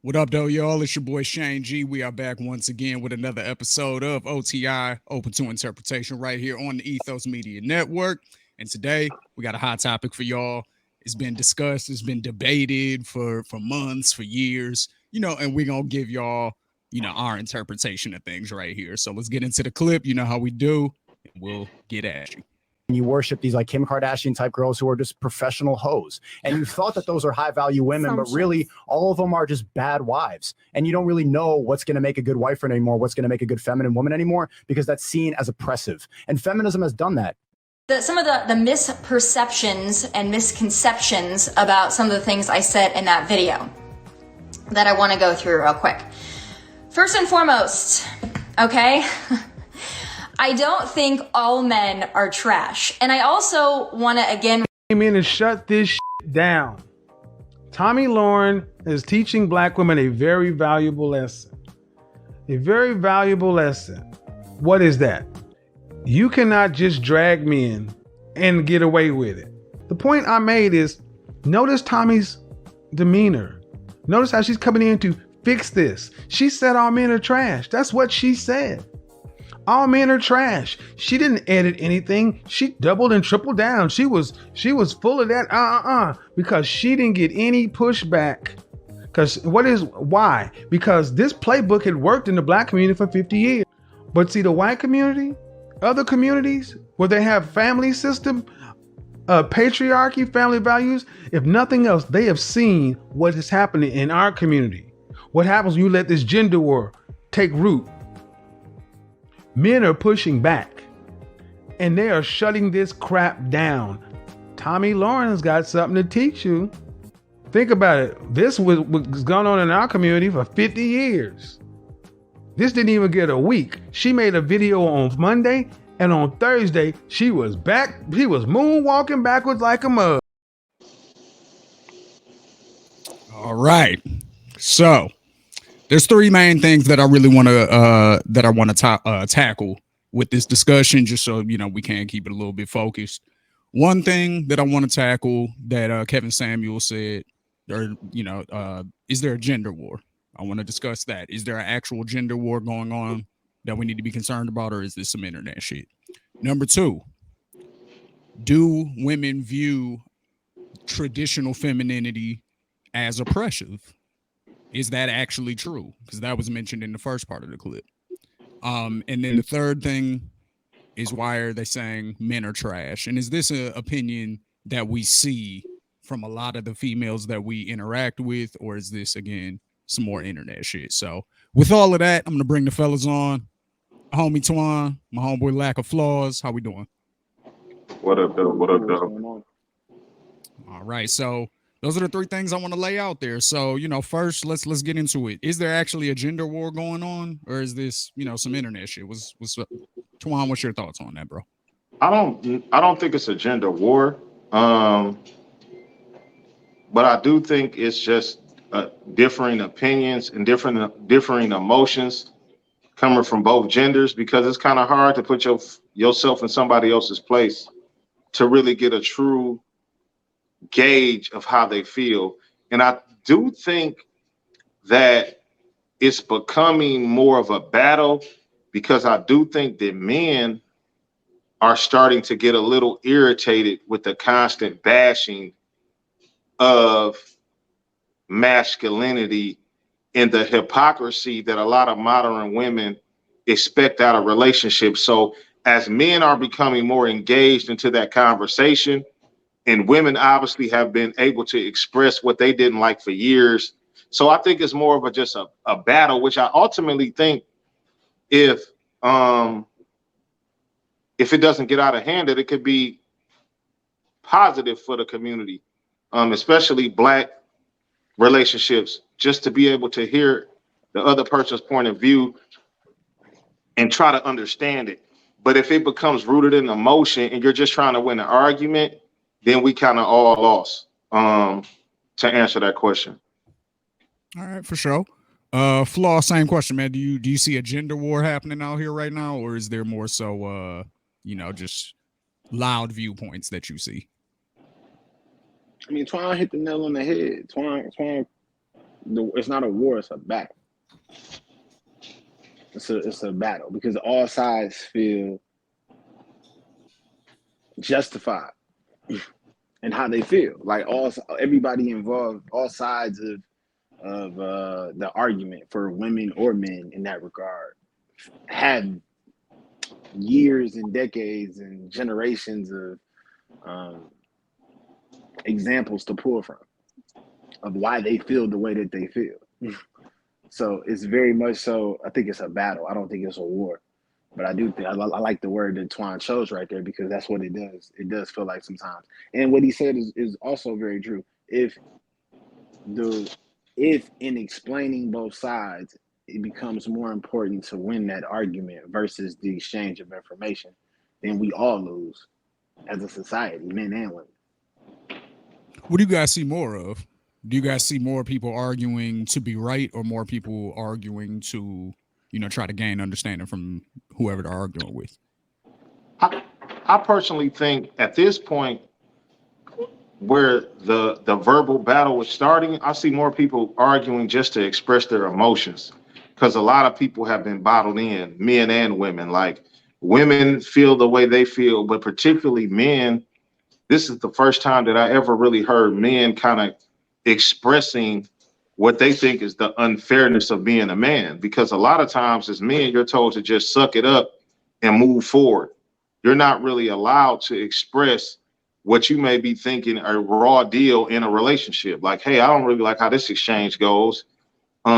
What up, though, y'all? It's your boy Shane G. We are back once again with another episode of OTI, Open to Interpretation, right here on the Ethos Media Network. And today we got a hot topic for y'all. It's been discussed, it's been debated for months, for years, and we're gonna give y'all, our interpretation of things right here. So let's get into the clip. You know how we do, and we'll get at you. You worship these like Kim Kardashian type girls who are just professional hoes. And you thought that those are high value women, but really all of them are just bad wives. And you don't really know what's going to make a good wife anymore, what's going to make a good feminine woman anymore, because that's seen as oppressive. And feminism has done that. Some of the misperceptions and misconceptions about some of the things I said in that video that I want to go through real quick. First and foremost, okay? I don't think all men are trash. And I also want to again came in and shut this down. Tommy Lauren is teaching black women a very valuable lesson. A very valuable lesson. What is that? You cannot just drag men and get away with it. The point I made is, notice Tommy's demeanor. Notice how she's coming in to fix this. She said all men are trash. That's what she said. All men are trash. She didn't edit anything. She doubled and tripled down. She was full of that because she didn't get any pushback. Why? Because this playbook had worked in the black community for 50 years. But see, the white community, other communities where they have family system, patriarchy, family values, if nothing else, they have seen what is happening in our community. What happens when you let this gender war take root? Men are pushing back and they are shutting this crap down. Tommy Lauren's got something to teach you. Think about it. This was going on in our community for 50 years. This didn't even get a week. She made a video on Monday, and on Thursday, she was back. He was moonwalking backwards like a mug. All right. So there's three main things that I really want to tackle with this discussion, just so we can keep it a little bit focused. One thing that I want to tackle that Kevin Samuel said, is there a gender war? I want to discuss that. Is there an actual gender war going on that we need to be concerned about, or is this some internet shit? Number two, do women view traditional femininity as oppressive? Is that actually true? Because that was mentioned in the first part of the clip. And then the third thing is, why are they saying men are trash? And is this an opinion that we see from a lot of the females that we interact with, or is this, again, some more internet shit? So with all of that, I'm going to bring the fellas on. Homie Twan, my homeboy Lack of Flaws. How we doing? What up, though? What up, though? All right, so those are the three things I want to lay out there. So, first, let's get into it. Is there actually a gender war going on, or is this, some internet shit? What's up? Twan, what's your thoughts on that, bro? I don't think it's a gender war. But I do think it's just differing opinions and differing emotions coming from both genders, because it's kind of hard to put yourself in somebody else's place to really get a true gauge of how they feel. And I do think that it's becoming more of a battle, because I do think that men are starting to get a little irritated with the constant bashing of masculinity and the hypocrisy that a lot of modern women expect out of relationships. So as men are becoming more engaged into that conversation, and women obviously have been able to express what they didn't like for years. So I think it's more of just a battle, which I ultimately think if it doesn't get out of hand, that it could be positive for the community, especially black relationships, just to be able to hear the other person's point of view and try to understand it. But if it becomes rooted in emotion and you're just trying to win an argument, then we kind of all lost, to answer that question. All right, for sure. Flaw, same question, man. Do you see a gender war happening out here right now, or is there more so just loud viewpoints that you see? I mean, Twan hit the nail on the head. Twan it's not a war, it's a battle. It's a battle because all sides feel justified in how they feel. Like everybody involved, all sides of the argument for women or men in that regard had years and decades and generations of examples to pull from of why they feel the way that they feel. So it's very much so. I think it's a battle. I don't think it's a war, but I do think I like the word that Twan chose right there because that's what it does. It does feel like sometimes, and what he said is also very true. If in explaining both sides, it becomes more important to win that argument versus the exchange of information, then we all lose as a society, men and women. What do you guys see more of? Do you guys see more people arguing to be right or more people arguing to, try to gain understanding from whoever they're arguing with? I personally think at this point where the verbal battle is starting, I see more people arguing just to express their emotions because a lot of people have been bottled in, men and women. Like women feel the way they feel, but particularly men. This is the first time that I ever really heard men kind of expressing what they think is the unfairness of being a man. Because a lot of times as men, you're told to just suck it up and move forward. You're not really allowed to express what you may be thinking a raw deal in a relationship. Like, hey, I don't really like how this exchange goes.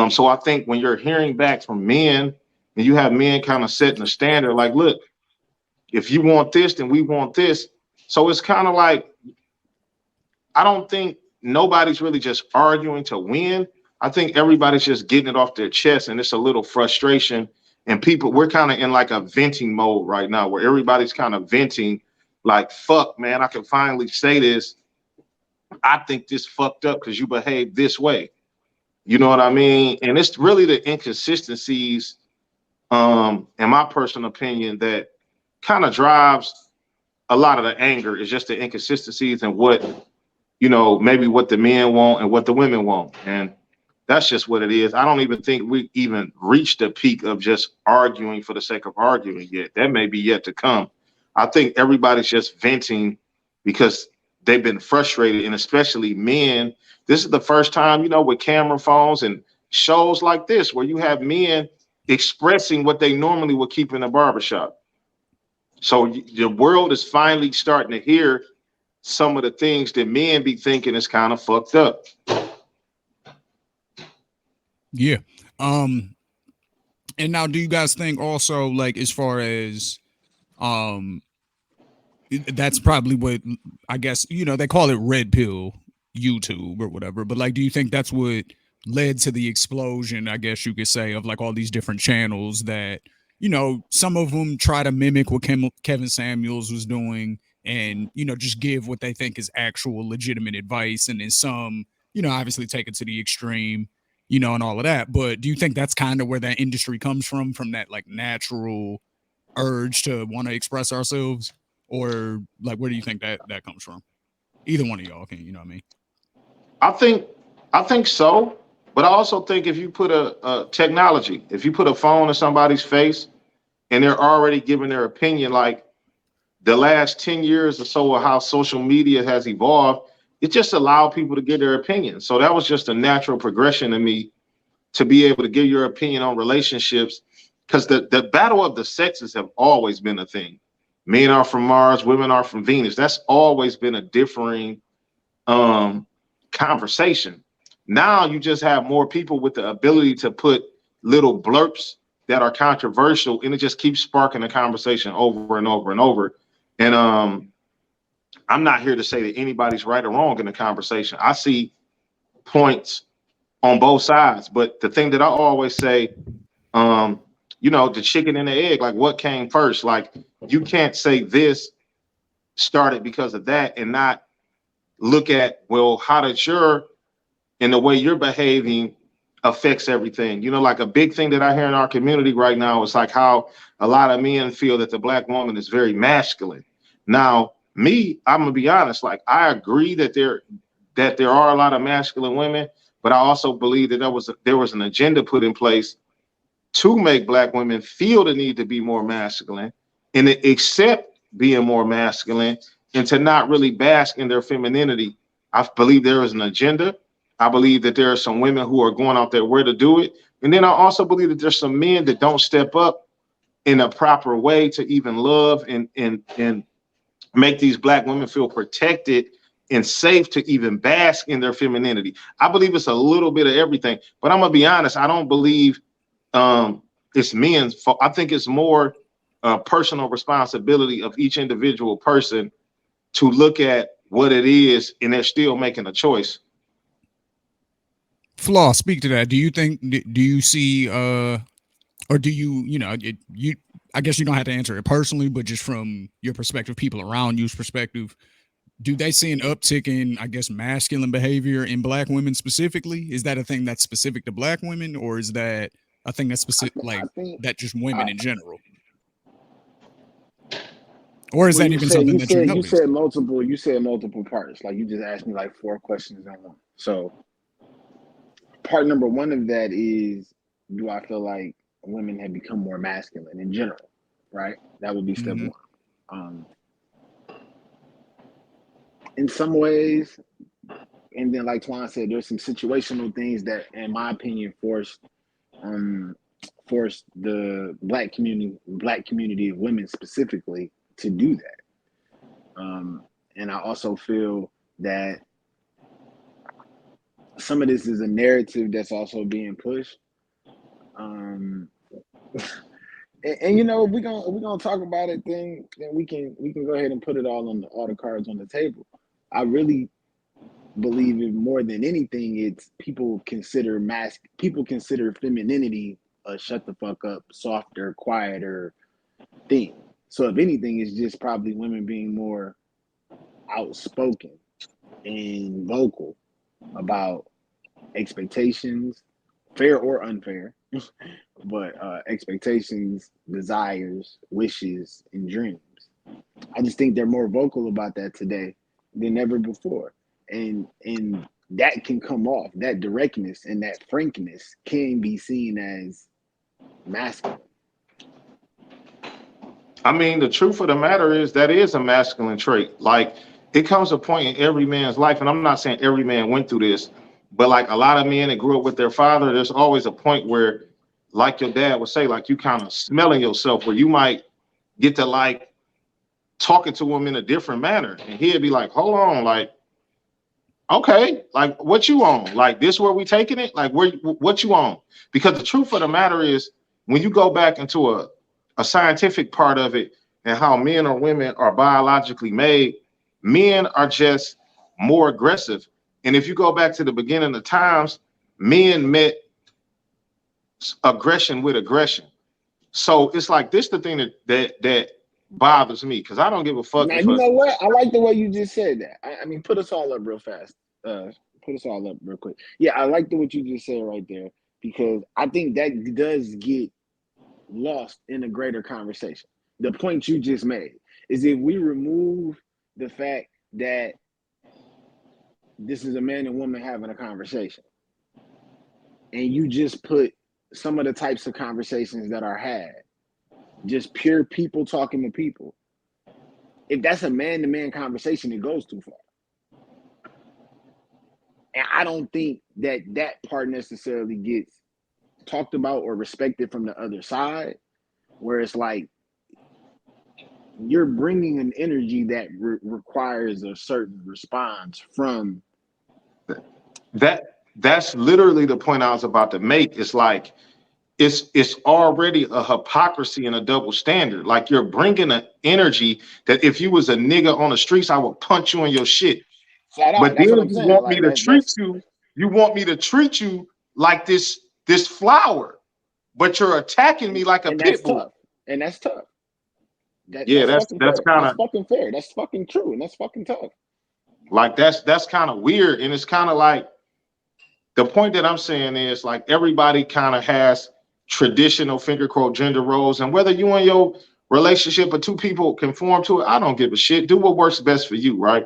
So I think when you're hearing back from men and you have men kind of setting a standard, like, look, if you want this, then we want this. So it's kind of like, I don't think nobody's really just arguing to win. I think everybody's just getting it off their chest and it's a little frustration. And we're kind of in like a venting mode right now where everybody's kind of venting like, fuck, man, I can finally say this. I think this fucked up because you behaved this way. You know what I mean? And it's really the inconsistencies, in my personal opinion, that kind of drives a lot of the anger is just the inconsistencies and what, maybe what the men want and what the women want. And that's just what it is. I don't even think we even reached the peak of just arguing for the sake of arguing yet. That may be yet to come. I think everybody's just venting because they've been frustrated, and especially men. This is the first time, with camera phones and shows like this where you have men expressing what they normally would keep in a barbershop. So the world is finally starting to hear some of the things that men be thinking is kind of fucked up. Yeah. And now do you guys think also, like, as far as that's probably what I guess, they call it red pill YouTube or whatever, but like, do you think that's what led to the explosion, I guess you could say, of like all these different channels that, some of them try to mimic what Kevin Samuels was doing and, just give what they think is actual legitimate advice. And then some, obviously take it to the extreme, and all of that. But do you think that's kind of where that industry comes from that like natural urge to want to express ourselves? Or like, where do you think that comes from? Either one of y'all can, you know what I mean? I think so. But I also think if you put a technology, if you put a phone in somebody's face and they're already giving their opinion, like the last 10 years or so of how social media has evolved, it just allowed people to give their opinion. So that was just a natural progression to me to be able to give your opinion on relationships, because the battle of the sexes have always been a thing. Men are from Mars, women are from Venus. That's always been a differing conversation. Now you just have more people with the ability to put little blurps that are controversial, and it just keeps sparking the conversation over and over and over. And I'm not here to say that anybody's right or wrong in the conversation. I see points on both sides, but the thing that I always say, the chicken and the egg, like what came first? Like you can't say this started because of that and not look at, well, how did and the way you're behaving affects everything. Like a big thing that I hear in our community right now is like how a lot of men feel that the Black woman is very masculine. Now, me, I'm gonna be honest, like I agree that that there are a lot of masculine women, but I also believe that there was an agenda put in place to make Black women feel the need to be more masculine and to accept being more masculine and to not really bask in their femininity. I believe there is an agenda. I believe that there are some women who are going out there where to do it. And then I also believe that there's some men that don't step up in a proper way to even love and make these Black women feel protected and safe to even bask in their femininity. I believe it's a little bit of everything, but I'm gonna be honest, I don't believe it's men's fault. I think it's more personal responsibility of each individual person to look at what it is, and they're still making a choice. Flaw, speak to that. Do you think? Do you see? Or do you? You know, you. I guess you don't have to answer it personally, but just from your perspective, people around you's perspective, do they see an uptick in, I guess, masculine behavior in Black women specifically? Is that a thing that's specific to Black women, or is that a thing that's specific, like I think that, just women in general? Or is that even said something that you you noticed? said multiple parts. Like you just asked me like 4 questions in one. So part number 1 of that is, do I feel like women have become more masculine in general? Right? That would be step 1. In some ways, and then like Twan said, there's some situational things that, in my opinion, forced the black community of women specifically to do that. And I also feel that some of this is a narrative that's also being pushed. And you know, if we're gonna talk about it, then we can go ahead and put it all the cards on the table. I really believe it more than anything. It's people consider femininity a shut the fuck up, softer, quieter thing. So if anything, it's just probably women being more outspoken and vocal about expectations, fair or unfair, but expectations, desires, wishes, and dreams. I just think they're more vocal about that today than ever before. And that can come off, that directness and that frankness can be seen as masculine. I mean, the truth of the matter is that is a masculine trait. Like, it comes a point in every man's life, and I'm not saying every man went through this, but like a lot of men that grew up with their father, there's always a point where, like your dad would say, like you kind of smelling yourself, where you might get to like talking to him in a different manner. And he'd be like, hold on, like, okay, like what you on? Like this where we taking it? Like what you on? Because the truth of the matter is, when you go back into a scientific part of it and how men or women are biologically made, men are just more aggressive. And if you go back to the beginning of times, men met aggression with aggression. So it's like this the thing that bothers me, because I don't give a fuck. Now, you know what? I like the way you just said that. I mean, put us all up real fast. Put us all up real quick. Yeah, I like what you just said right there, because I think that does get lost in a greater conversation. The point you just made is, if we remove the fact that this is a man and woman having a conversation, and you just put some of the types of conversations that are had, just pure people talking to people, if that's a man-to-man conversation, it goes too far. And I don't think that part necessarily gets talked about or respected from the other side, where it's like you're bringing an energy that requires a certain response from that's literally the point I was about to make. It's like it's already a hypocrisy and a double standard. Like, you're bringing an energy that if you was a nigga on the streets, I would punch you in your shit. But then you want me to treat you, you want me to treat you like this flower, but you're attacking me like a pit bull. And that's tough. That's kind of fucking fair. That's fucking true, and that's fucking tough. Like, that's kind of weird, and it's kind of like, the point that I'm saying is, like, everybody kind of has traditional finger quote gender roles, and whether you and your relationship or two people conform to it, I don't give a shit. Do what works best for you, right?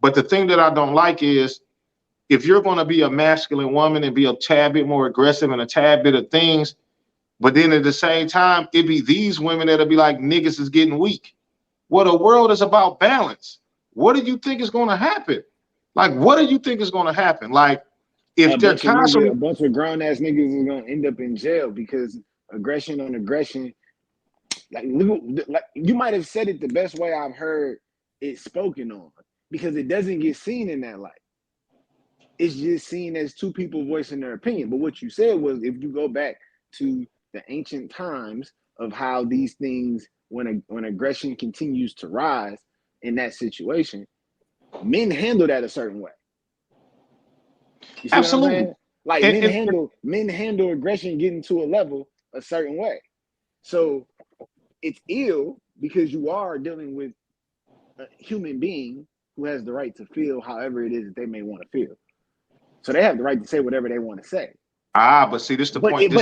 But the thing that I don't like is if you're going to be a masculine woman and be a tad bit more aggressive and a tad bit of things, but then at the same time, it be these women that'll be like, niggas is getting weak. Well, the world is about balance. What do you think is going to happen? Like, what do you think is going to happen? Like, if they're constantly a bunch of grown ass niggas is gonna end up in jail because aggression on aggression. Like you might have said it the best way I've heard it spoken on, because it doesn't get seen in that light. It's just seen as two people voicing their opinion. But what you said was, if you go back to the ancient times of how these things, when aggression continues to rise in that situation, men handle that a certain way. You see absolutely. what I'm saying? Like men handle aggression getting to a level a certain way. So it's ill because you are dealing with a human being who has the right to feel however it is that they may want to feel. So they have the right to say whatever they want to say. But see, this is the point.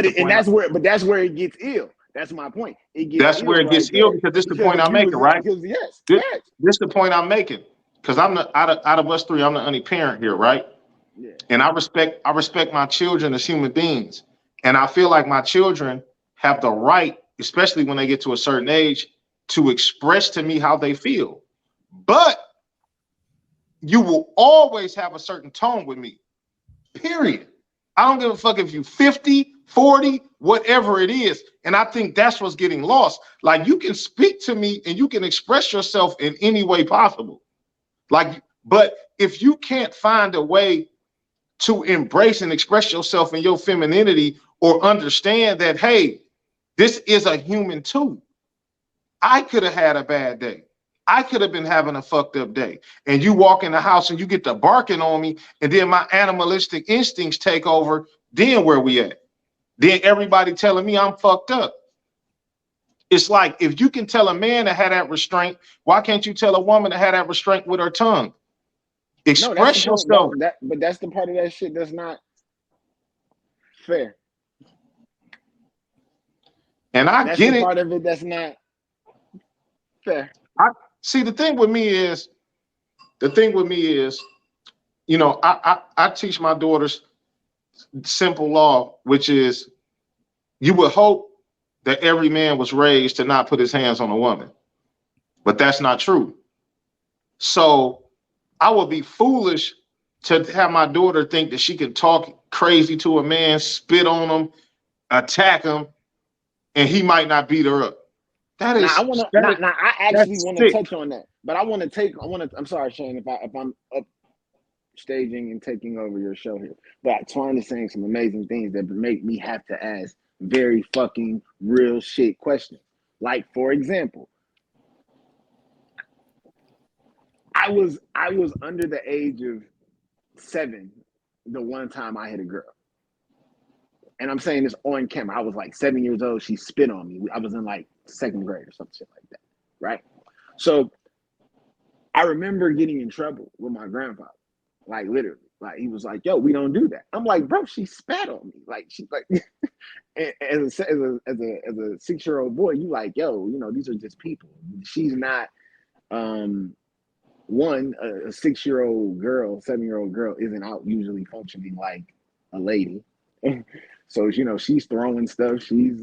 That's where it gets ill. That's my point. It gets that's where it gets ill, because this is the point I'm making, right? Because yes, this is the point I'm making. Because I'm the out of us three, I'm the only parent here, right? Yeah. And I respect my children as human beings, and I feel like my children have the right, especially when they get to a certain age, to express to me how they feel. But you will always have a certain tone with me. Period. I don't give a fuck if you 50, 40, whatever it is. And I think that's what's getting lost. Like, you can speak to me and you can express yourself in any way possible. Like, but if you can't find a way to embrace and express yourself in your femininity, or understand that, hey, this is a human too. I could have had a bad day. I could have been having a fucked up day. And you walk in the house and you get to barking on me, and then my animalistic instincts take over. Then where we at? Then everybody telling me I'm fucked up. It's like, if you can tell a man to have that restraint, why can't you tell a woman to have that restraint with her tongue? Express yourself. But that's the part of that shit that's not fair. And that's get it. Part of it that's not fair. See, the thing with me is, you know, I teach my daughters simple law, which is, you would hope that every man was raised to not put his hands on a woman, but that's not true. So I would be foolish to have my daughter think that she can talk crazy to a man, spit on him, attack him, and he might not beat her up. That is. I actually want to touch on that, but I'm sorry, Shane, if I'm up staging and taking over your show here, but Twine is saying some amazing things that make me have to ask very fucking real shit questions. Like, for example, I was under the age of 7 the one time I hit a girl. And I'm saying this on camera. I was like 7 years old. She spit on me. I was in like 2nd grade or some shit like that. Right? So I remember getting in trouble with my grandfather. Like, literally. Like, he was like, yo, we don't do that. I'm like, bro, she spat on me. Like, she like, as a 6-year-old boy, you like, yo, you know, these are just people. She's not, one, a 6-year-old girl, 7-year-old girl isn't out usually functioning like a lady. So, you know, she's throwing stuff. She's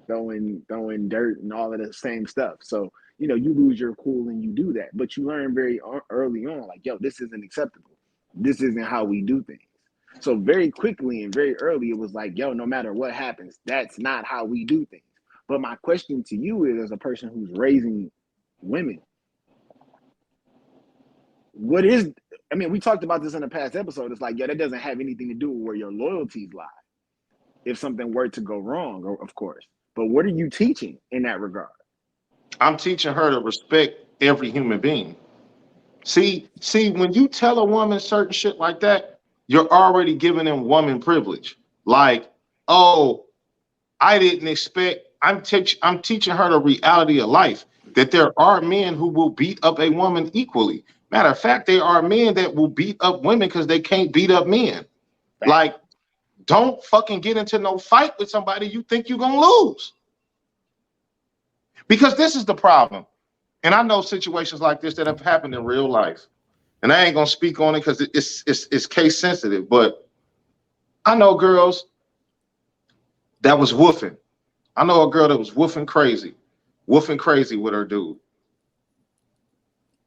throwing dirt and all of the same stuff. So, you know, you lose your cool and you do that. But you learn very early on, like, yo, this isn't acceptable. This isn't how we do things. So very quickly and very early, it was like, yo, no matter what happens, that's not how we do things. But my question to you is, as a person who's raising women, we talked about this in a past episode. It's like, yo, that doesn't have anything to do with where your loyalties lie. If something were to go wrong, of course. But what are you teaching in that regard? I'm teaching her to respect every human being. See, when you tell a woman certain shit like that, you're already giving them woman privilege. Like, oh, I didn't expect. I'm teaching her the reality of life, that there are men who will beat up a woman equally. Matter of fact, there are men that will beat up women because they can't beat up men. Like, don't fucking get into no fight with somebody you think you're gonna lose. Because this is the problem. And I know situations like this that have happened in real life. and I ain't gonna speak on it because it's case sensitive. But I know girls that was woofing. I know a girl that was woofing crazy with her dude.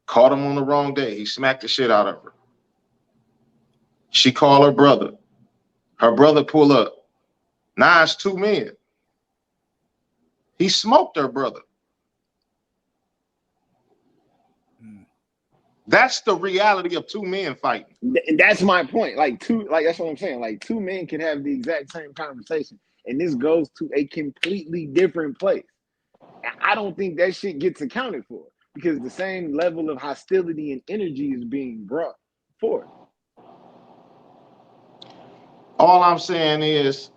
Caught him on the wrong day. He smacked the shit out of her. She called her brother. Her brother pull up. Now it's two men. He smoked her brother. That's the reality of two men fighting. And that's my point. Like that's what I'm saying. Like two men can have the exact same conversation, and this goes to a completely different place. I don't think that shit gets accounted for because the same level of hostility and energy is being brought forth. All I'm saying is,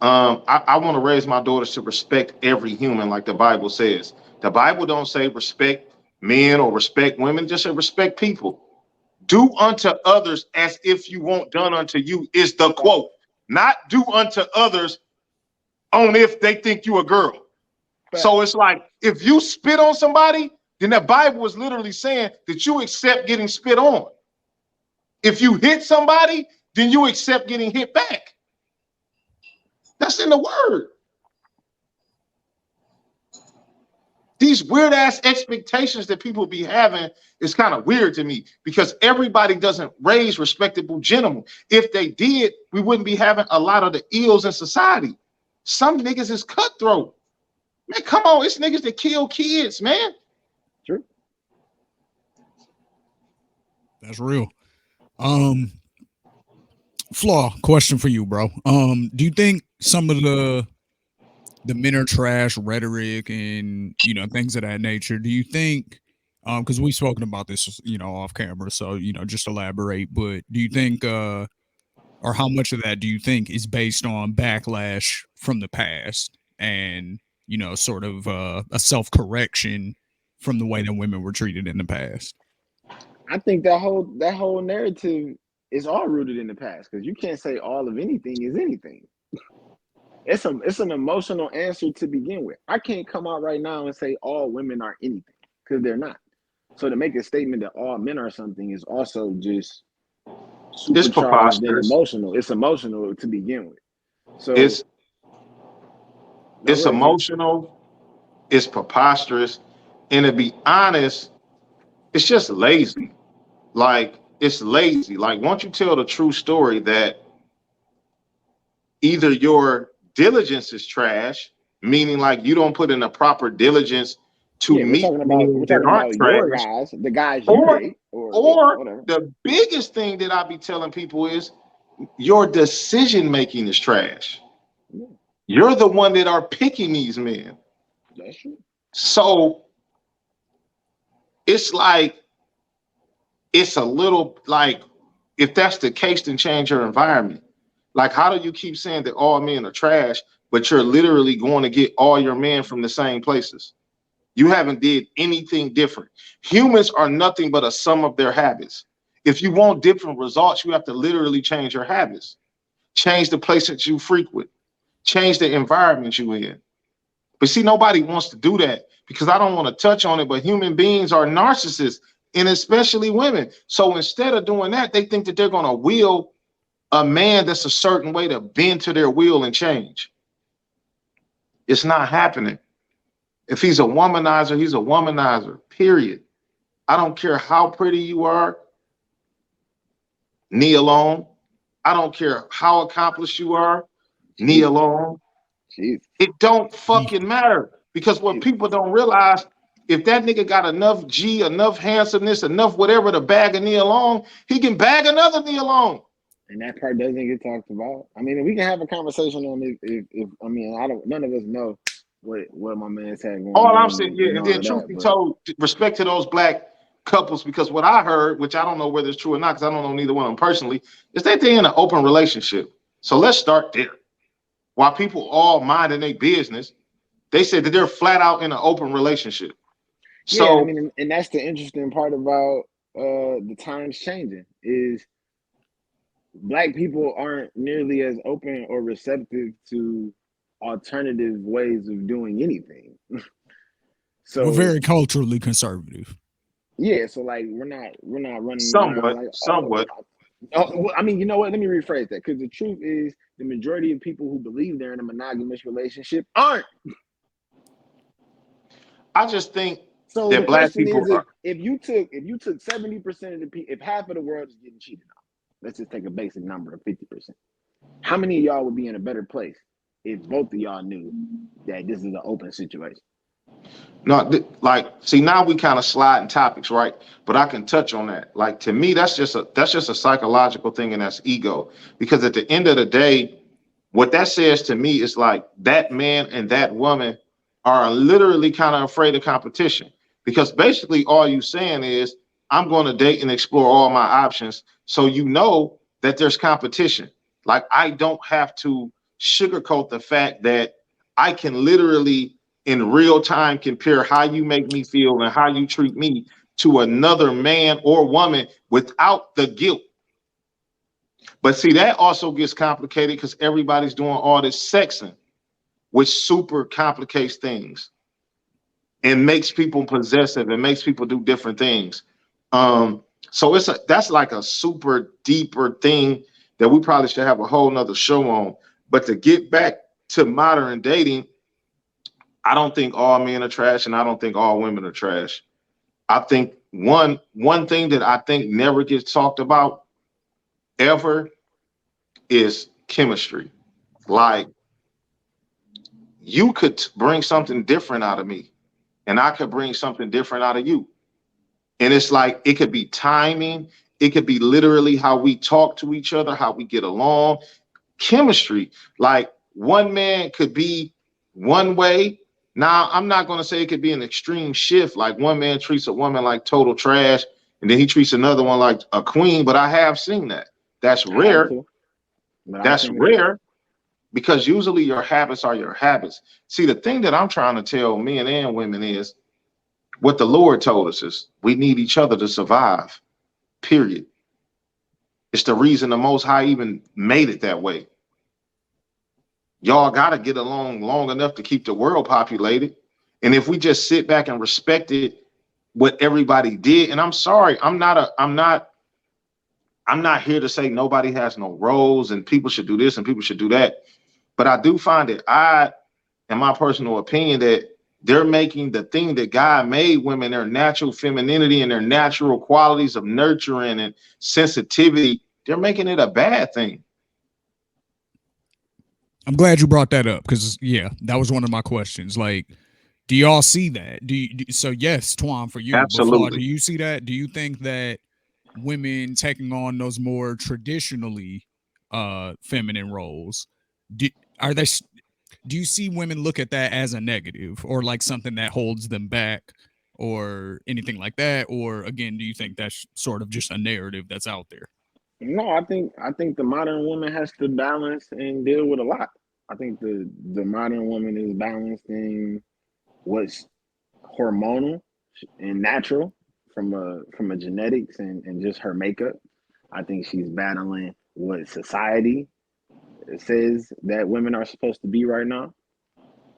I want to raise my daughters to respect every human, like the Bible says. The Bible don't say respect men or respect women, just say respect people. Do unto others as if you want done unto you is the quote. Not do unto others on if they think you a girl. So it's like, if you spit on somebody, then the Bible is literally saying that you accept getting spit on. If you hit somebody, then you accept getting hit back. That's in the word. These weird ass expectations that people be having is kind of weird to me because everybody doesn't raise respectable gentlemen. If they did, we wouldn't be having a lot of the ills in society. Some niggas is cutthroat. Man, come on, it's niggas that kill kids, man. True. That's real. Flaw, question for you, bro. Do you think some of the men are trash rhetoric and things of that nature, do you think, because we've spoken about this off camera, so just elaborate, but do you think or how much of that do you think is based on backlash from the past and sort of a self-correction from the way that women were treated in the past? I think that whole narrative is all rooted in the past because you can't say all of anything is anything. It's an emotional answer to begin with. I can't come out right now and say all women are anything because they're not. So to make a statement that all men are something is also just supercharged and emotional. It's emotional to begin with. So it's emotional, it's preposterous, and to be honest, it's just lazy. Like, it's lazy. Like, once you tell the true story that either your diligence is trash, meaning like you don't put in the proper diligence to meet we're talking about your guys, the guys you date, or the biggest thing that I be telling people is your decision making is trash. Yeah. You're the one that are picking these men. That's true. So it's like, it's a little like, if that's the case, then change your environment. Like, how do you keep saying that all men are trash, but you're literally going to get all your men from the same places? You haven't did anything different. Humans are nothing but a sum of their habits. If you want different results, you have to literally change your habits, change the places you frequent, change the environment you in. But see, nobody wants to do that because I don't want to touch on it, but human beings are narcissists, and especially women. So instead of doing that, they think that they're going to will a man that's a certain way to bend to their will and change. It's not happening. If he's a womanizer, he's a womanizer, period. I don't care how pretty you are, knee alone. I don't care how accomplished you are, knee alone. Jeez. It don't fucking matter because what people don't realize, if that nigga got enough G, enough handsomeness, enough whatever to bag a knee alone, he can bag another knee alone. And that part doesn't get talked about. I mean, we can have a conversation on it. If I mean, none of us know what my man said going on. All I'm saying, yeah, and then truth be told, respect to those black couples, because what I heard, which I don't know whether it's true or not, because I don't know neither one of them personally, is that they're in an open relationship. So let's start there. While people all minding their business, they said that they're flat out in an open relationship. So yeah, I mean, and that's the interesting part about the times changing is Black people aren't nearly as open or receptive to alternative ways of doing anything. So we're very culturally conservative. Yeah, so like we're not running around Somewhat, like, oh, somewhat. well, I mean, you know what? Let me rephrase that, because the truth is the majority of people who believe they're in a monogamous relationship aren't. I just think So the that black question people is, are if you took 70% of the people, if half of the world is getting cheated on, let's just take a basic number of 50%. How many of y'all would be in a better place if both of y'all knew that this is an open situation? no like, see, now we kind of sliding topics, right? But I can touch on that. Like, to me, that's just a psychological thing, and that's ego. Because at the end of the day, what that says to me is like that man and that woman are literally kind of afraid of competition. Because basically all you saying is, I'm going to date and explore all my options. So you know that there's competition. Like, I don't have to sugarcoat the fact that I can literally in real time compare how you make me feel and how you treat me to another man or woman without the guilt. But see, that also gets complicated because everybody's doing all this sexing, which super complicates things and makes people possessive and makes people do different things. So that's like a super deeper thing that we probably should have a whole nother show on. But to get back to modern dating, I don't think all men are trash, and I don't think all women are trash. I think one thing that I think never gets talked about ever is chemistry. Like, you could bring something different out of me, and I could bring something different out of you. And it's like it could be timing, it could be literally how we talk to each other, how we get along, chemistry. Like, one man could be one way. Now, I'm not going to say it could be an extreme shift. Like, one man treats a woman like total trash, and then he treats another one like a queen. But I have seen that. That's I have rare. to, but I've That's seen it too. rare because usually your habits are your habits. See, the thing that I'm trying to tell men and women is what the Lord told us is we need each other to survive, period. It's the reason the Most High even made it that way. Y'all got to get along long enough to keep the world populated. And if we just sit back and respected what everybody did, and I'm sorry, I'm not here to say nobody has no roles and people should do this and people should do that. But I do find it odd, in my personal opinion, that they're making the thing that God made women, their natural femininity and their natural qualities of nurturing and sensitivity, they're making it a bad thing. I'm glad you brought that up because yeah, that was one of my questions. Like, do y'all see that? So yes, Twan, for you, but Flaw, do Absolutely. you see that? Do you think that women taking on those more traditionally feminine roles, do, are they do you see women look at that as a negative or like something that holds them back or anything like that? Or again, do you think that's sort of just a narrative that's out there? No, I think the modern woman has to balance and deal with a lot. I think the modern woman is balancing what's hormonal and natural from a genetics and just her makeup. I think she's battling what society says that women are supposed to be right now.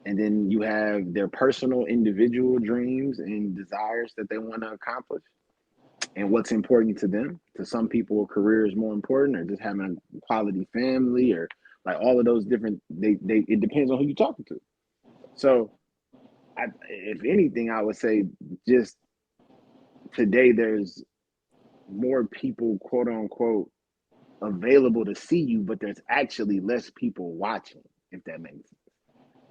And then you have their personal individual dreams and desires that they want to accomplish and what's important to them. To some people, a career is more important, or just having a quality family, or like all of those different. They it depends on who you're talking to. So, if anything, I would say just today there's more people, quote unquote, available to see you, but there's actually less people watching. If that makes sense,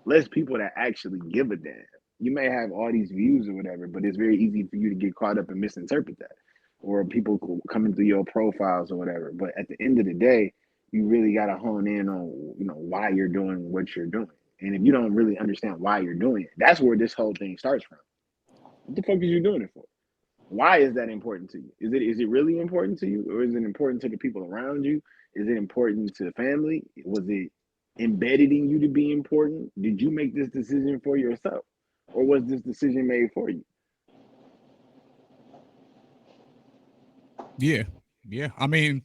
less people that actually give a damn. You may have all these views or whatever, but it's very easy for you to get caught up and misinterpret that, or people coming through your profiles or whatever. But at the end of the day, you really got to hone in on why you're doing what you're doing. And if you don't really understand why you're doing it, that's where this whole thing starts from. What the fuck is you doing it for? Why is that important to you? Is it really important to you, or is it important to the people around you? Is it important to family? Was it embedded in you to be important? Did you make this decision for yourself, or was this decision made for you? Yeah, yeah. I mean,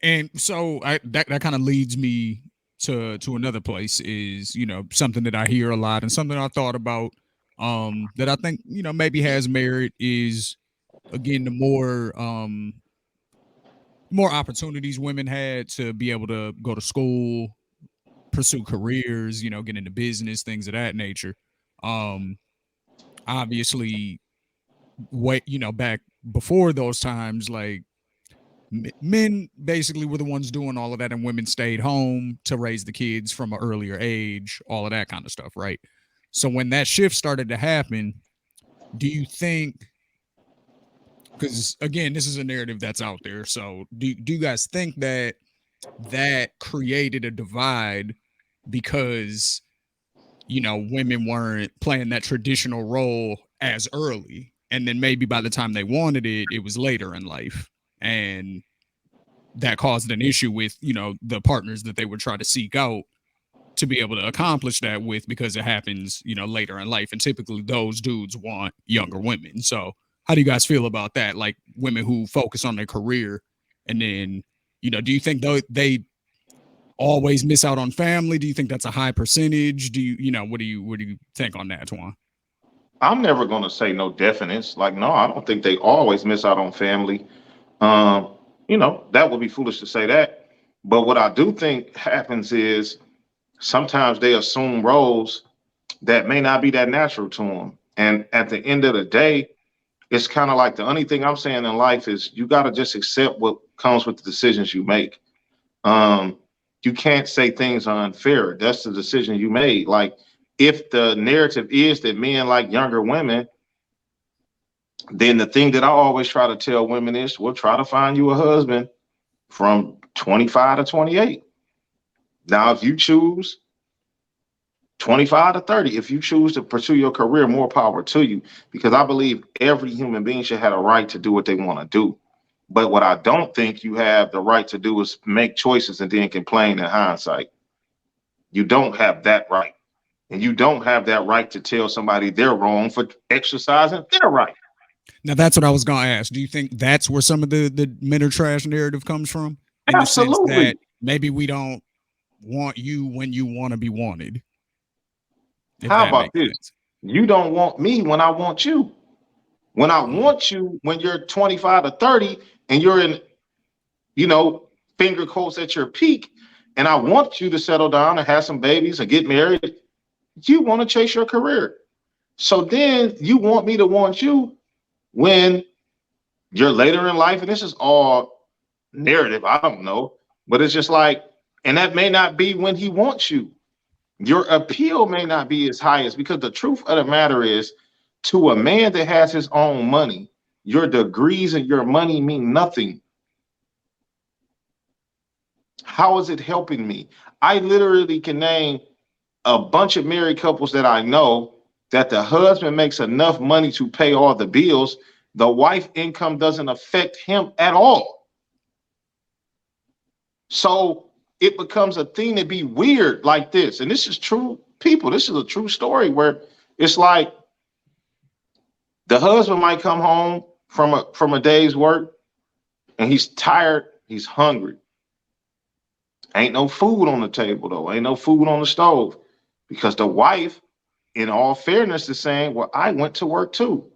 and so that kind of leads me to another place is something that I hear a lot and something I thought about that I think maybe has merit is again, the more opportunities women had to be able to go to school, pursue careers, get into business, things of that nature. Um, Obviously, back before those times, like men basically were the ones doing all of that, and women stayed home to raise the kids from an earlier age, all of that kind of stuff, right? So when that shift started to happen, do you think? Because again, this is a narrative that's out there. So do you guys think that created a divide because women weren't playing that traditional role as early, and then maybe by the time they wanted it, it was later in life, and that caused an issue with the partners that they would try to seek out to be able to accomplish that with, because it happens later in life, and typically those dudes want younger women. So how do you guys feel about that, like women who focus on their career, and then do you think they always miss out on family? Do you think that's a high percentage? Do what do you think on that, Twan? I'm never going to say no definites. Like, no, I don't think they always miss out on family. Um, that would be foolish to say that. But what I do think happens is sometimes they assume roles that may not be that natural to them. And at the end of the day, it's kind of like the only thing I'm saying in life is you got to just accept what comes with the decisions you make. Um, you can't say things are unfair. That's the decision you made. Like, if the narrative is that men like younger women, then the thing that I always try to tell women is, well, try to find you a husband from 25 to 28. Now, if you choose 25 to 30, if you choose to pursue your career, more power to you, because I believe every human being should have a right to do what they want to do. But what I don't think you have the right to do is make choices and then complain in hindsight. You don't have that right. And you don't have that right to tell somebody they're wrong for exercising their right. Now that's what I was gonna ask. Do you think that's where some of the men are trash narrative comes from? In the sense that Absolutely. maybe we don't want you when you want to be wanted, if How that about makes this? sense. You don't want me when I want you. When I Mm. want you, when you're 25 to 30 and you're in, you know, finger quotes at your peak, and I want you to settle down and have some babies and get married, you want to chase your career. So then you want me to want you when you're later in life, and this is all narrative. I don't know, but it's just like, and that may not be when he wants you. Your appeal may not be as high as, because the truth of the matter is, to a man that has his own money, your degrees and your money mean nothing. How is it helping me? I literally can name a bunch of married couples that I know that the husband makes enough money to pay all the bills. The wife income doesn't affect him at all. So it becomes a thing to be weird like this. And this is true, people. This is a true story where it's like the husband might come home from a day's work and he's tired, he's hungry. Ain't no food on the table though. Ain't no food on the stove because the wife, in all fairness, is saying, "Well, I went to work too."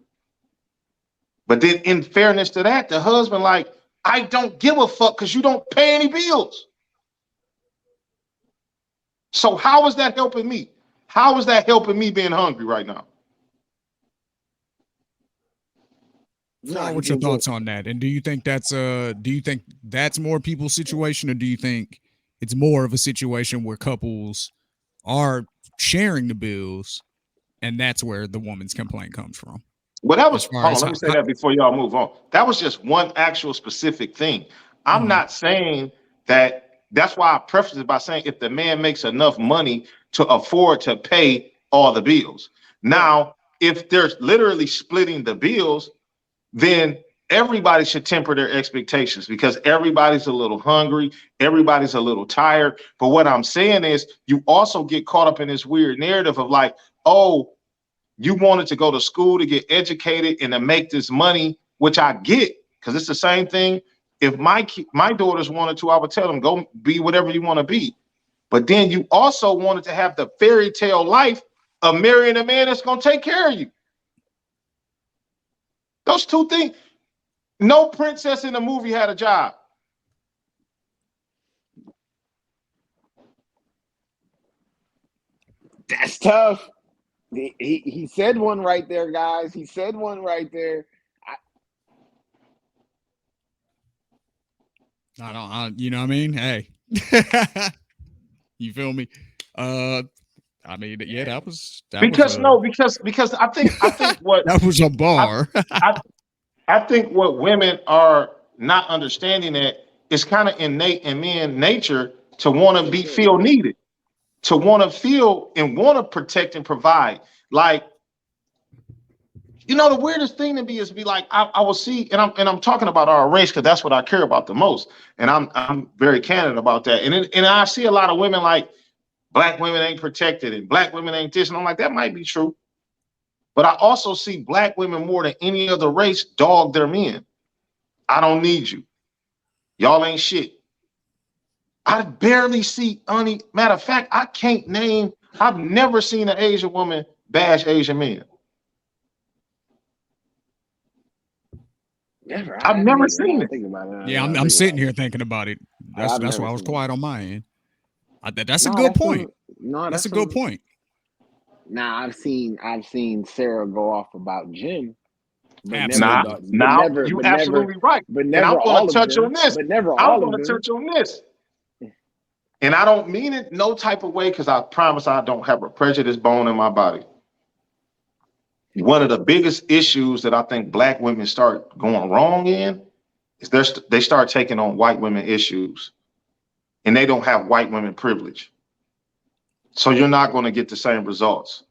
But then, in fairness to that, the husband like, "I don't give a fuck because you don't pay any bills." So how is that helping me? How is that helping me being hungry right now? Nah, What's your well, thoughts on that? And do you think that's more people's situation, or do you think it's more of a situation where couples are sharing the bills, and that's where the woman's complaint comes from? Well, that As was, far hold on, as let me say that before y'all move on. That was just one actual specific thing. I'm Mhm. not saying that, that's why I preface it by saying if the man makes enough money to afford to pay all the bills. Now, if they're literally splitting the bills, then everybody should temper their expectations because everybody's a little hungry, everybody's a little tired. But what I'm saying is, you also get caught up in this weird narrative of like, oh, you wanted to go to school to get educated and to make this money, which I get because it's the same thing. If my daughters wanted to, I would tell them go be whatever you want to be. But then you also wanted to have the fairy tale life of marrying a man that's going to take care of you. Those two things. No princess in the movie had a job. That's tough. He said one right there, guys. He said one right there. You know what I mean? Hey, you feel me? I mean, yeah, that was Because I think what that was a bar. I think what women are not understanding that it's kind of innate in men nature to want to feel needed, to want to feel and want to protect and provide. Like, you know, the weirdest thing to me is like, I will see, and I'm talking about our race because that's what I care about the most, and I'm very candid about that. And I see a lot of women like black women ain't protected and black women ain't this, and I'm like, that might be true, but I also see black women more than any other race dog their men. I don't need you. Y'all ain't shit. I barely see any. Matter of fact, I can't name. I've never seen an Asian woman bash Asian men. Never. I've never seen it. Think about it. Yeah, I'm sitting here thinking about it. That's why I was quiet on my end. That's a good point. That's a good point. Now I've seen Sarah go off about Jim. But you're absolutely right. But and never I'm going to touch them, on this. But never I'm all going of to them. touch on this. And I don't mean it no type of way because I promise I don't have a prejudice bone in my body. One of the biggest issues that I think black women start going wrong in is they start taking on white women issues, and they don't have white women privilege. So you're not going to get the same results.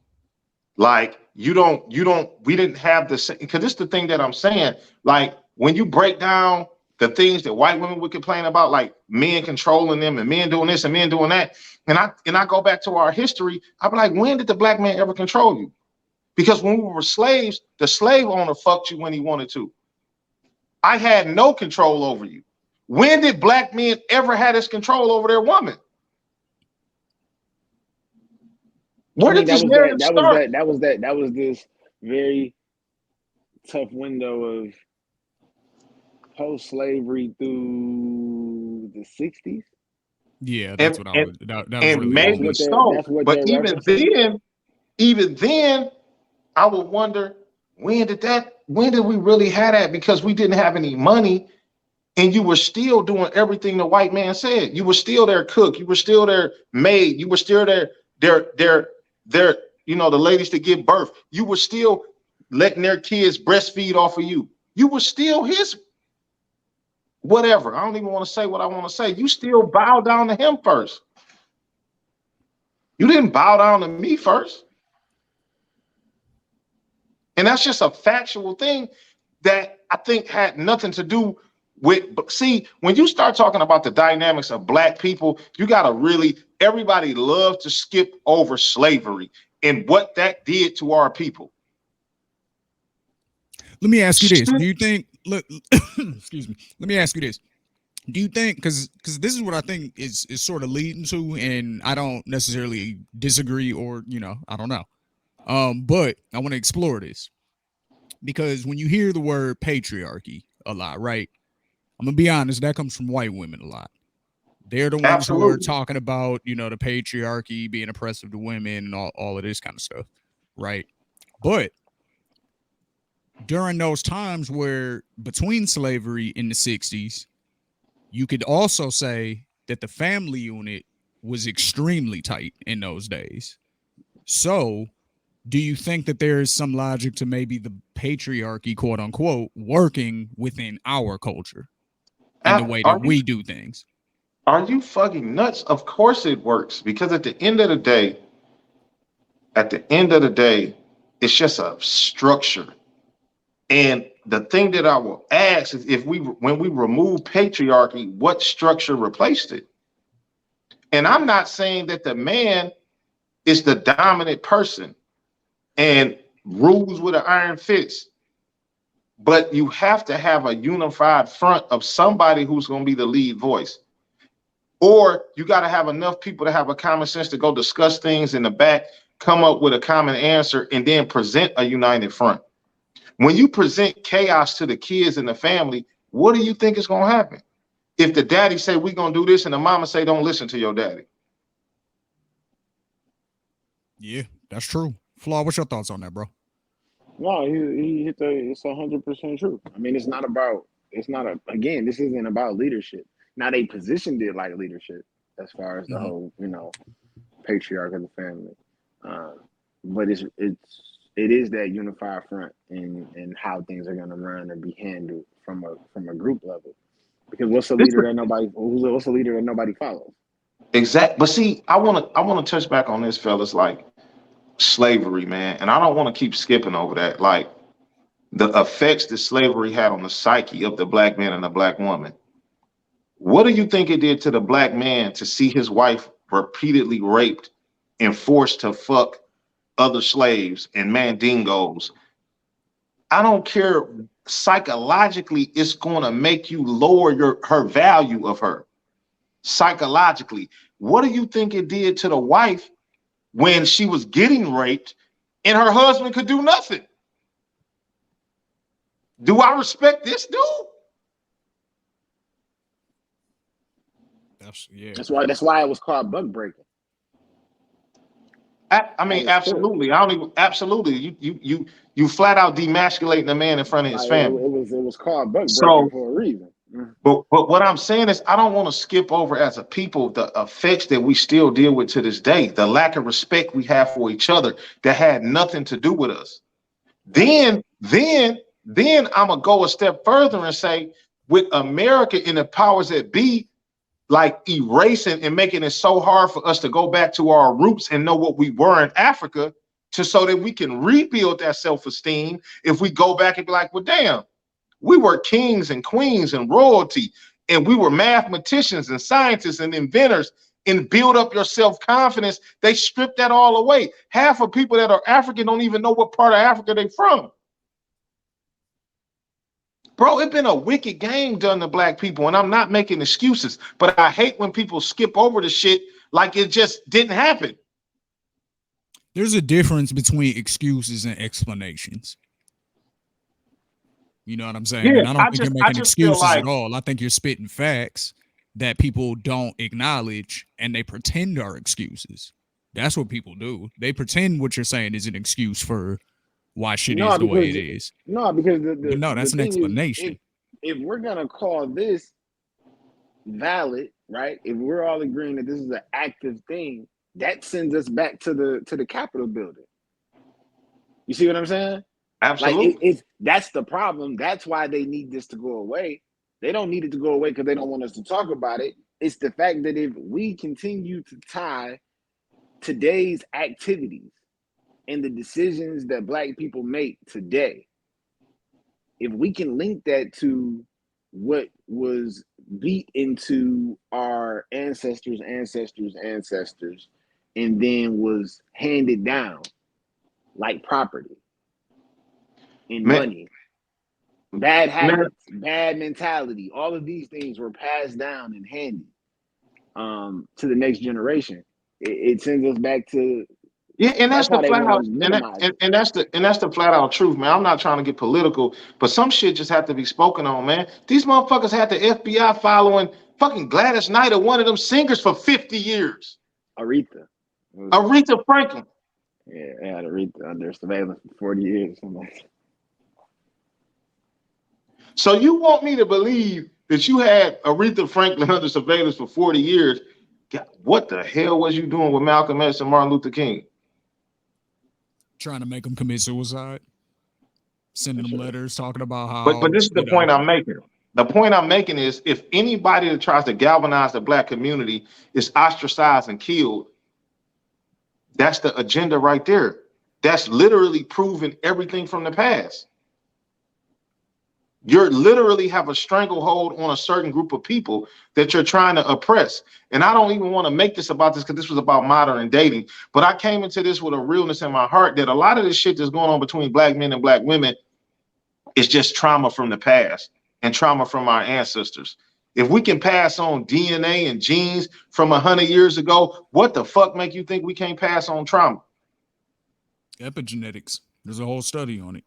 Like we didn't have the same, because this is the thing that I'm saying. Like when you break down the things that white women would complain about, like men controlling them and men doing this and men doing that, and I go back to our history, I'm like, when did the black man ever control you? Because when we were slaves, the slave owner fucked you when he wanted to. I had no control over you. When did black men ever had this control over their woman? Where did this narrative start? That was this very tough window of post-slavery through the 60s. Yeah, that's what I was. That was and really maybe so. But even then, I would wonder when did we really have that? Because we didn't have any money, and you were still doing everything the white man said. You were still their cook. You were still their maid. You were still their the ladies that give birth. You were still letting their kids breastfeed off of you. You were still his whatever. I don't even want to say what I want to say. You still bow down to him first. You didn't bow down to me first. And that's just a factual thing that I think had nothing to do with, but see, when you start talking about the dynamics of black people, you got to really, everybody loves to skip over slavery and what that did to our people. Let me ask you this. Do you think, look, excuse me. Let me ask you this. Do you think, because this is what I think is sort of leading to, and I don't necessarily disagree or, I don't know. But I want to explore this because when you hear the word patriarchy a lot, right? I'm gonna be honest, that comes from white women a lot. They're the ones who are talking about, the patriarchy being oppressive to women and all of this kind of stuff, right? But during those times where between slavery in the 60s, you could also say that the family unit was extremely tight in those days. So do you think that there is some logic to maybe the patriarchy, quote unquote, working within our culture and the way that we do things? Are you fucking nuts? Of course it works, because at the end of the day, it's just a structure. And the thing that I will ask is, when we remove patriarchy, what structure replaced it? And I'm not saying that the man is the dominant person and rules with an iron fist, but you have to have a unified front of somebody who's going to be the lead voice. Or you got to have enough people to have a common sense to go discuss things in the back, come up with a common answer, and then present a united front. When you present chaos to the kids and the family, what do you think is going to happen? If the daddy say we're going to do this and the mama say don't listen to your daddy. Yeah, that's true. Flaw, what's your thoughts on that, bro? No, he hit the. It's 100% true. I mean, it's not about. It's not a. Again, this isn't about leadership. Now they positioned it like leadership as far as the whole, patriarch of the family. But it is that unified front in how things are going to run and be handled from a group level. Because what's a leader that nobody follows? Exactly. But see, I want to touch back on this, fellas, like slavery, man. And I don't want to keep skipping over that. Like the effects that slavery had on the psyche of the black man and the black woman. What do you think it did to the black man to see his wife repeatedly raped and forced to fuck other slaves and mandingos? I don't care. Psychologically, it's going to make you lower her value of her. Psychologically, what do you think it did to the wife when she was getting raped and her husband could do nothing? Do I respect this dude? That's why it was called bug breaking. I mean, absolutely. I don't even absolutely. You flat out demasculating a man in front of his family. It was called bug breaking for a reason. But what I'm saying is, I don't want to skip over as a people the effects that we still deal with to this day, the lack of respect we have for each other that had nothing to do with us. Then I'm gonna go a step further and say, with America and the powers that be, like erasing and making it so hard for us to go back to our roots and know what we were in Africa, so that we can rebuild that self-esteem. If we go back and be like, well, damn, we were kings and queens and royalty, and we were mathematicians and scientists and inventors, and build up your self-confidence. They stripped that all away. Half of people that are African don't even know what part of Africa they're from. Bro, it's been a wicked game done to black people, and I'm not making excuses, but I hate when people skip over the shit like it just didn't happen. There's a difference between excuses and explanations. You know what I'm saying? Yeah, and I don't think you're making excuses at all. I think you're spitting facts that people don't acknowledge, and they pretend are excuses. That's what people do. They pretend what you're saying is an excuse for why shit is the way it is. No, because that's an explanation. If we're gonna call this valid, right? If we're all agreeing that this is an active thing, that sends us back to the Capitol building. You see what I'm saying? Absolutely. Like that's the problem. That's why they need this to go away. They don't need it to go away because they don't want us to talk about it. It's the fact that if we continue to tie today's activities and the decisions that black people make today, if we can link that to what was beat into our ancestors, and then was handed down like property and money, bad habits, bad mentality, all of these things were passed down and handed to the next generation. It sends us back to and that's the flat out, and that's the flat out truth, man. I'm not trying to get political, but some shit just have to be spoken on, man. These motherfuckers had the FBI following fucking Gladys Knight or one of them singers for 50 years. Aretha Franklin. Yeah, they had Aretha under surveillance for 40 years. So you want me to believe that you had Aretha Franklin under surveillance for 40 years? God, what the hell was you doing with Malcolm X and Martin Luther King? Trying to make them commit suicide, sending them letters talking about how. But this is the point I'm making. The point I'm making is, if anybody that tries to galvanize the black community is ostracized and killed, that's the agenda right there. That's literally proving everything from the past. You literally have a stranglehold on a certain group of people that you're trying to oppress. And I don't even want to make this about this because this was about modern dating. But I came into this with a realness in my heart that a lot of this shit that's going on between black men and black women is just trauma from the past and trauma from our ancestors. If we can pass on DNA and genes from 100 years ago, what the fuck make you think we can't pass on trauma? Epigenetics. There's a whole study on it.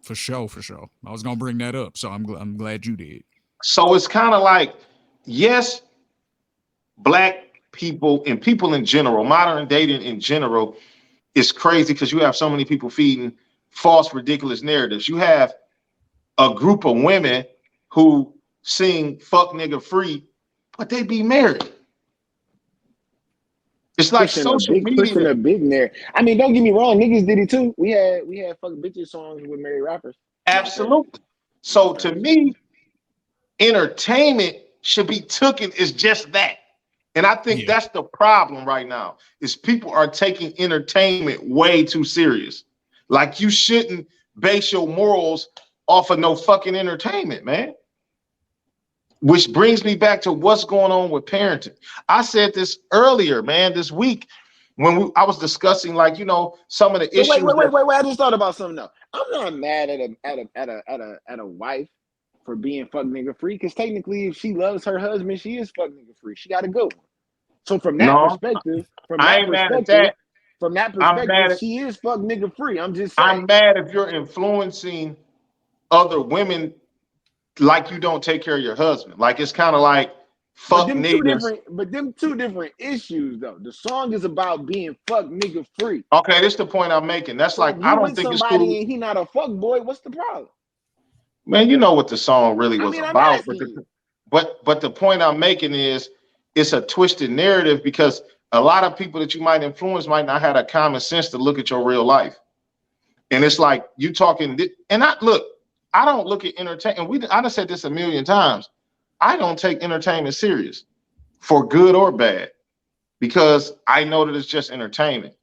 For sure, for sure. I was gonna bring that up, so I'm glad you did. So it's kind of like, yes, black people and people in general, modern dating in general, is crazy because you have so many people feeding false, ridiculous narratives. You have a group of women who sing "fuck nigga free," but they be married. It's like social pushing media. a big narrative. I mean, don't get me wrong, niggas did it too. We had fuck bitches songs with married rappers. Absolutely. So to me, entertainment should be taken as just that. And I think Yeah. that's the problem right now is people are taking entertainment way too serious. Like you shouldn't base your morals off of no fucking entertainment, man. Which brings me back to what's going on with parenting. I said this earlier, man, this week when I was discussing, like, some of the But issues. wait. I just thought about something though. I'm not mad at a wife for being fuck nigga free, because technically if she loves her husband, she is fuck nigga free. She got a good one. So from that No, perspective, I ain't mad at that. I'm mad at she is fuck nigga free. I'm just I'm saying. mad if you're influencing other women like you don't take care of your husband. Like it's kind of like fuck niggas. But them two different issues though. The song is about being fuck nigga free. Okay, this is the point I'm making. That's So like if I you don't with think it's cool. somebody and he not a fuck boy, what's the problem? Man, you know what the song really was I'm about. asking you. But the point I'm making is it's a twisted narrative because a lot of people that you might influence might not have a common sense to look at your real life. And it's like you talking, and I don't look at entertainment. I done said this a million times. I don't take entertainment serious for good or bad because I know that it's just entertainment.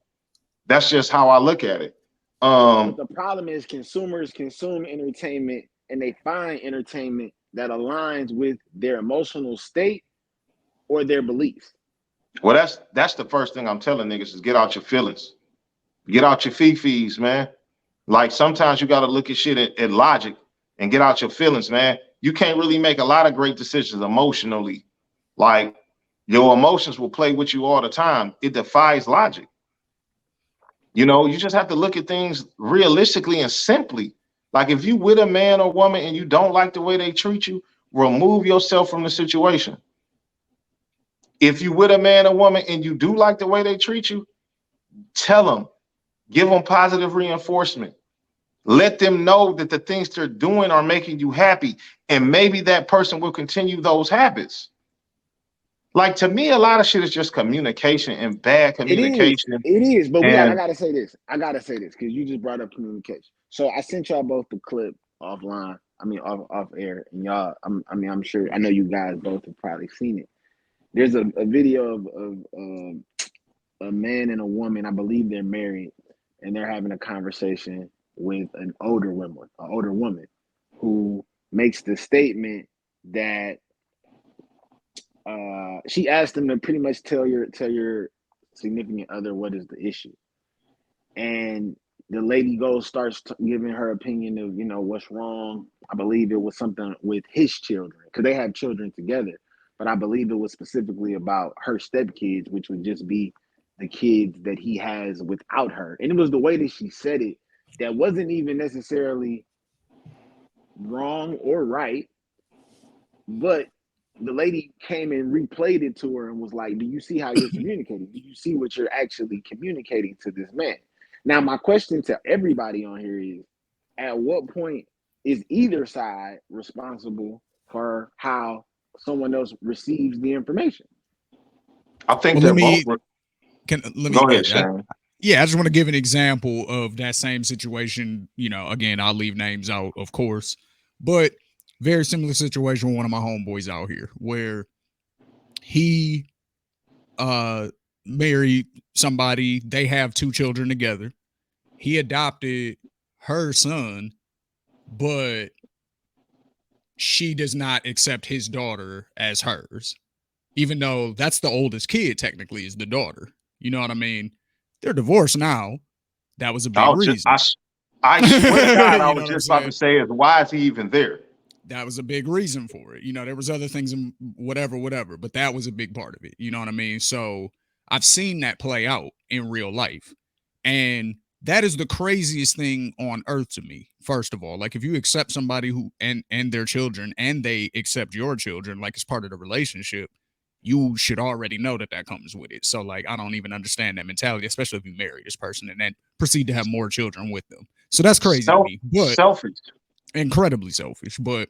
That's just how I look at it. But the problem is consumers consume entertainment and they find entertainment that aligns with their emotional state or their beliefs. Well, that's the first thing I'm telling niggas is get out your feelings. Get out your fifis, man. Like sometimes you got to look at shit at logic and get out your feelings, man. You can't really make a lot of great decisions emotionally. Like your emotions will play with you all the time. It defies logic. You just have to look at things realistically and simply. Like if you with a man or woman and you don't like the way they treat you, remove yourself from the situation. If you with a man or woman and you do like the way they treat you, tell them, give them positive reinforcement. Let them know that the things they're doing are making you happy. And maybe that person will continue those habits. Like to me, a lot of shit is just communication and bad communication. It is. But I And gotta say this. Because you just brought up communication. So I sent y'all both the clip offline. I mean, off air, and y'all. I'm sure. I know you guys both have probably seen it. There's a video of a man and a woman. I believe they're married, and they're having a conversation with an older woman, who makes the statement that she asked them to pretty much tell your significant other what is the issue, and the lady starts giving her opinion of what's wrong. I believe it was something with his children because they have children together, but I believe it was specifically about her stepkids, which would just be the kids that he has without her. And it was the way that she said it that wasn't even necessarily wrong or right, but the lady came and replayed it to her and was like, do you see how you're communicating? Do you see what you're actually communicating to this man? Now, my question to everybody on here is, at what point is either side responsible for how someone else receives the information? I think Well, they're both. Go ahead, Shane. Yeah, I just want to give an example of that same situation. Again, I'll leave names out, of course, but very similar situation with one of my homeboys out here where he married somebody. They have 2 children together. He adopted her son, but she does not accept his daughter as hers, even though that's the oldest kid, technically, is the daughter. You know what I mean? They're divorced now. That was a big reason. I swear to God, I You know was what I'm just about to say, why is he even there? That was a big reason for it. There was other things and whatever, but that was a big part of it. You know what I mean? So I've seen that play out in real life. And that is the craziest thing on earth to me. First of all, like if you accept somebody who and their children and they accept your children like as part of the relationship, you should already know that that comes with it. So like I don't even understand that mentality, especially if you marry this person and then proceed to have more children with them. So that's crazy to me, but Selfish. incredibly selfish. But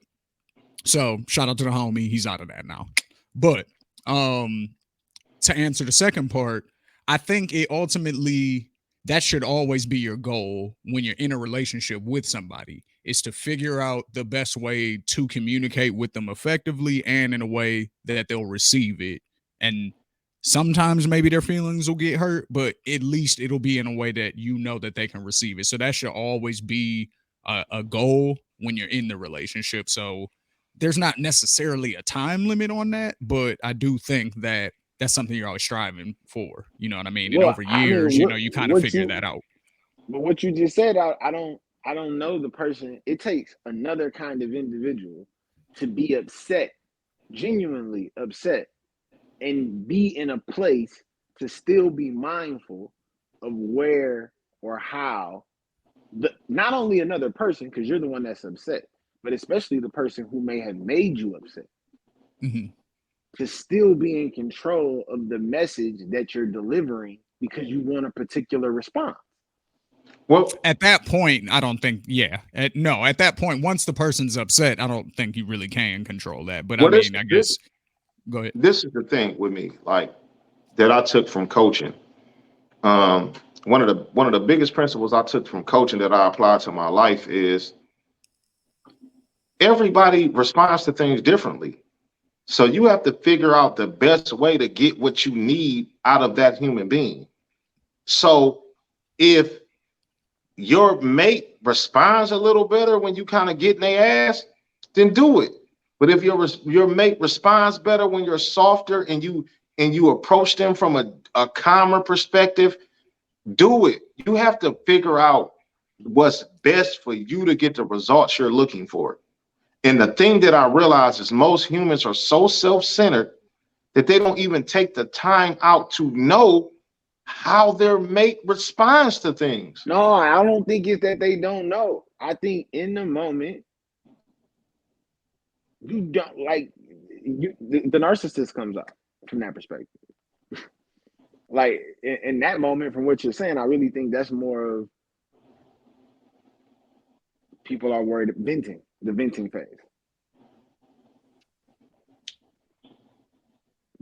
so shout out to the homie, he's out of that now. But to answer the second part, I think it ultimately that should always be your goal when you're in a relationship with somebody is to figure out the best way to communicate with them effectively and in a way that they'll receive it. And sometimes maybe their feelings will get hurt, but at least it'll be in a way that you know that they can receive it. So that should always be a goal when you're in the relationship. So there's not necessarily a time limit on that, but I do think that that's something you're always striving for. You know what I mean? And Well, over I mean, years, you know, you kind of figure that out. But what you just said, I don't know the person. It takes another kind of individual to be upset, genuinely upset, and be in a place to still be mindful of where or how not only another person, because you're the one that's upset, but especially the person who may have made you upset. Mm-hmm. To still be in control of the message that you're delivering because you want a particular response. Well, at that point, I don't think, at that point, once the person's upset, I don't think you really can control that. But I mean, I guess, go ahead. This is the thing with me, like that I took from coaching. One of the biggest principles I took from coaching that I apply to my life is everybody responds to things differently. So you have to figure out the best way to get what you need out of that human being. So if your mate responds a little better when you kind of get in their ass, then do it. But if your mate responds better when you're softer and you approach them from a calmer perspective, do it. You have to figure out what's best for you to get the results you're looking for. And the thing that I realize is most humans are so self-centered that they don't even take the time out to know how their mate responds to things. No, I don't think it's that they don't know. I think in the moment, you don't like the narcissist comes out from that perspective. Like in that moment, from what you're saying, I really think that's more of people are worried of the venting phase.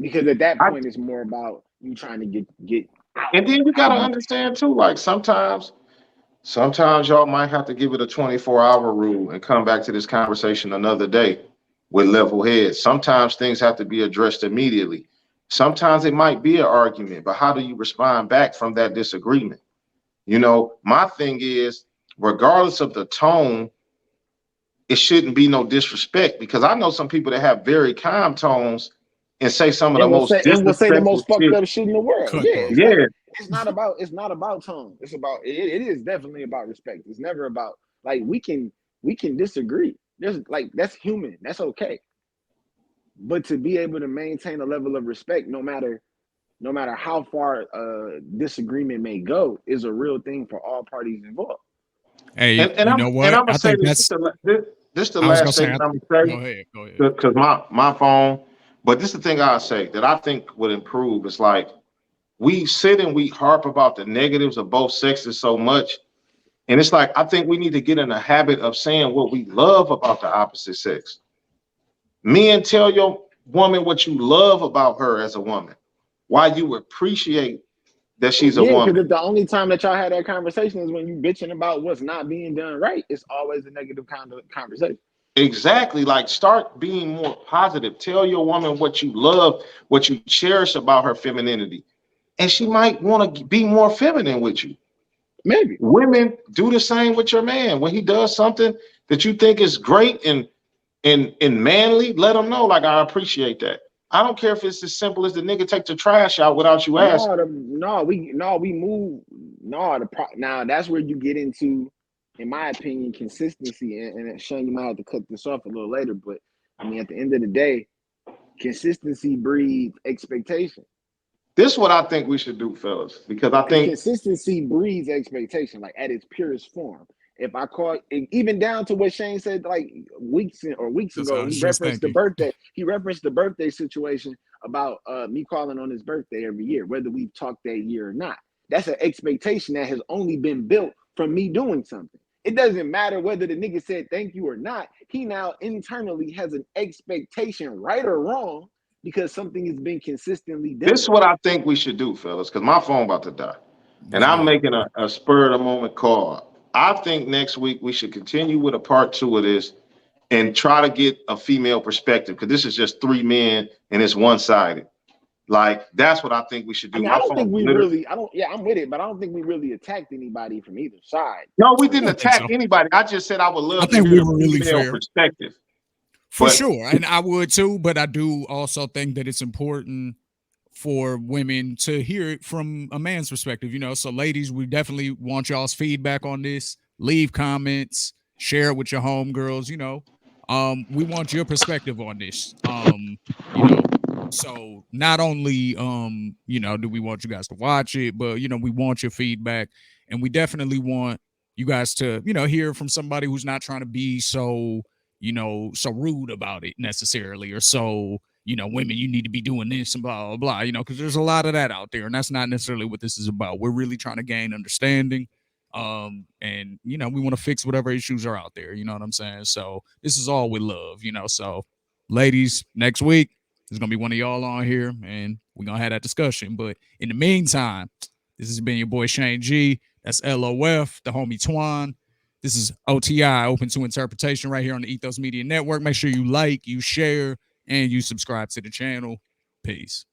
Because at that point, it's more about you trying to get out. And then you gotta understand too, like sometimes y'all might have to give it a 24-hour rule and come back to this conversation another day with level heads. Sometimes things have to be addressed immediately. Sometimes it might be an argument, but how do you respond back from that disagreement? You know, my thing is, regardless of the tone, it shouldn't be no disrespect, because I know some people that have very calm tones and say some of the most and will say the most fucked shit. up shit in the world. It's not about tone. It's about it is definitely about respect. It's never about like we can disagree. There's like that's human. That's okay. But to be able to maintain a level of respect, no matter how far disagreement may go, is a real thing for all parties involved. Hey, and you know what? I'm gonna I say think that's. this the last statement I'm gonna say. Go ahead. Because my phone. But this is the thing I say that I think would improve. It's like we sit and we harp about the negatives of both sexes so much. And it's like, I think we need to get in the habit of saying what we love about the opposite sex. Men, tell your woman what you love about her as a woman, why you appreciate that she's a woman. Because the only time that y'all had that conversation is when you bitching about what's not being done right. It's always a negative kind of conversation. Exactly. Like, start being more positive. Tell your woman what you love, what you cherish about her femininity. And she might want to be more feminine with you. Maybe. Women, do the same with your man. When he does something that you think is great and manly, let him know, like, I appreciate that. I don't care if it's as simple as the nigga take the trash out without you asking. Now that's where you get into, in my opinion, consistency. And Sean, you might have to cut this off a little later, but I mean, at the end of the day, consistency breeds expectation. This is what I think we should do, fellas, because I think consistency breeds expectation, like at its purest form. If I call, even down to what Shane said, like weeks That's what I ago, was just thinking. He referenced the birthday situation about me calling on his birthday every year, whether we've talked that year or not. That's an expectation that has only been built from me doing something. It doesn't matter whether the nigga said thank you or not. He now internally has an expectation, right or wrong, because something has been consistently done. this is what I think we should do, fellas, because my phone about to die. And I'm making a spur of the moment call. I think next week we should continue with a part 2 of this and try to get a female perspective, because this is just 3 men and it's one-sided. Like, that's what I think we should do. I mean, I don't think we really, I'm with it, but I don't think we really attacked anybody from either side. No, we didn't attack anybody. I just said I would love to hear the female perspective. For sure. And I would too, but I do also think that it's important for women to hear it from a man's perspective, you know. So ladies, we definitely want y'all's feedback on this. Leave comments, share it with your homegirls, you know. We want your perspective on this. You know, so not only you know, do we want you guys to watch it, but you know, we want your feedback, and we definitely want you guys to, you know, hear from somebody who's not trying to be so, you know, so rude about it necessarily, or so, you know, women, you need to be doing this and blah, blah, blah, you know, because there's a lot of that out there. And that's not necessarily what this is about. We're really trying to gain understanding. And, you know, we want to fix whatever issues are out there. You know what I'm saying? So this is all with love, you know. So, ladies, next week, there's going to be one of y'all on here and we're going to have that discussion. But in the meantime, this has been your boy Shane G. That's LOF, the homie Twan. This is OTI, Open to Interpretation, right here on the Ethos Media Network. Make sure you like, you share, and you subscribe to the channel. Peace.